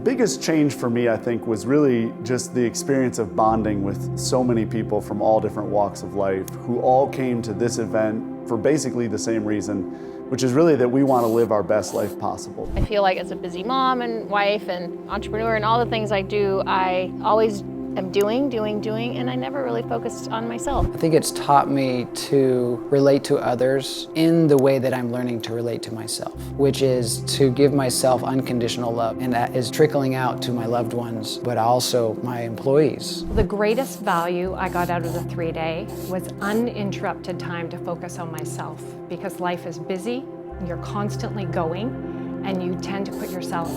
biggest change for me, I think, was really just the experience of bonding with so many people from all different walks of life who all came to this event for basically the same reason, which is really that we want to live our best life possible. I feel like as a busy mom and wife and entrepreneur and all the things I do, I always am doing, and I never really focused on myself. I think it's taught me to relate to others in the way that I'm learning to relate to myself, which is to give myself unconditional love, and that is trickling out to my loved ones, but also my employees. The greatest value I got out of the 3-day was uninterrupted time to focus on myself, because life is busy, you're constantly going, and you tend to put yourself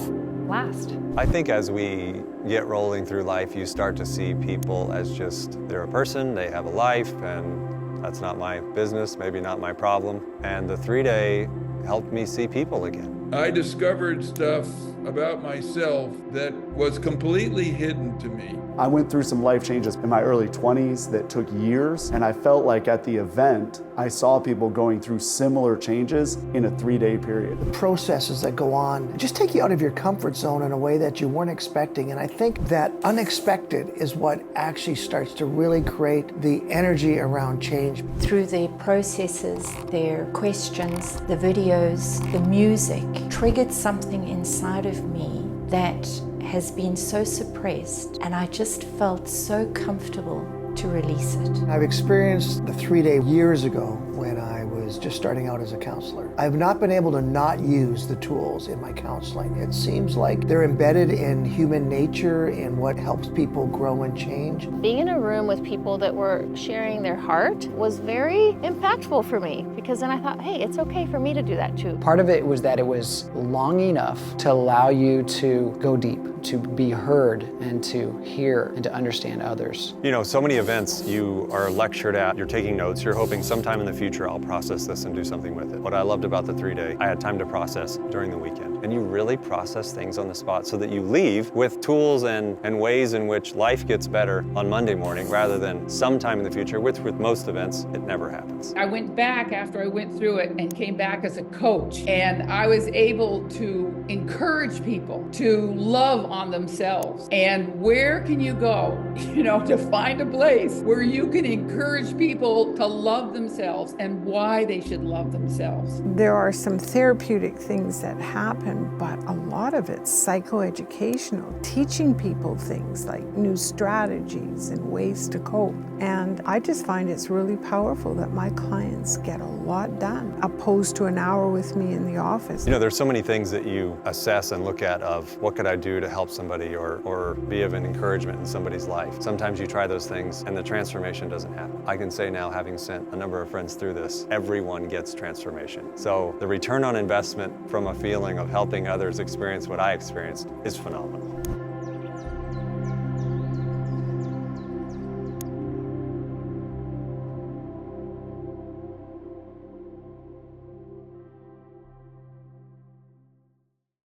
last. I think as we get rolling through life, you start to see people as just, they're a person, they have a life, and that's not my business, maybe not my problem. And the 3-day helped me see people again. I discovered stuff about myself that was completely hidden to me. I went through some life changes in my early 20s that took years, and I felt like at the event, I saw people going through similar changes in a 3-day period. The processes that go on just take you out of your comfort zone in a way that you weren't expecting, and I think that unexpected is what actually starts to really create the energy around change. Through their processes, their questions, the videos, the music triggered something inside of me that has been so suppressed, and I just felt so comfortable to release it. I've experienced the 3-day years ago when I was just starting out as a counselor. I've not been able to not use the tools in my counseling. It seems like they're embedded in human nature and what helps people grow and change. Being in a room with people that were sharing their heart was very impactful for me, because then I thought, hey, it's okay for me to do that too. Part of it was that it was long enough to allow you to go deep, to be heard and to hear and to understand others. You know, so many events you are lectured at, you're taking notes, you're hoping sometime in the future I'll process this and do something with it. What I loved about the 3-day, I had time to process during the weekend. And you really process things on the spot so that you leave with tools and ways in which life gets better on Monday morning rather than sometime in the future, which with most events, it never happens. I went back after I went through it and came back as a coach, and I was able to encourage people to love on themselves. And where can you go, to find a place where you can encourage people to love themselves and why they should love themselves? There are some therapeutic things that happen, but a lot of it's psychoeducational, teaching people things like new strategies and ways to cope. And I just find it's really powerful that my clients get a lot done, opposed to an hour with me in the office. There's so many things that you assess and look at of what could I do to help somebody or be of an encouragement in somebody's life. Sometimes you try those things and the transformation doesn't happen. I can say now, having sent a number of friends through this, everyone gets transformation. So the return on investment from a feeling of helping others experience what I experienced is phenomenal.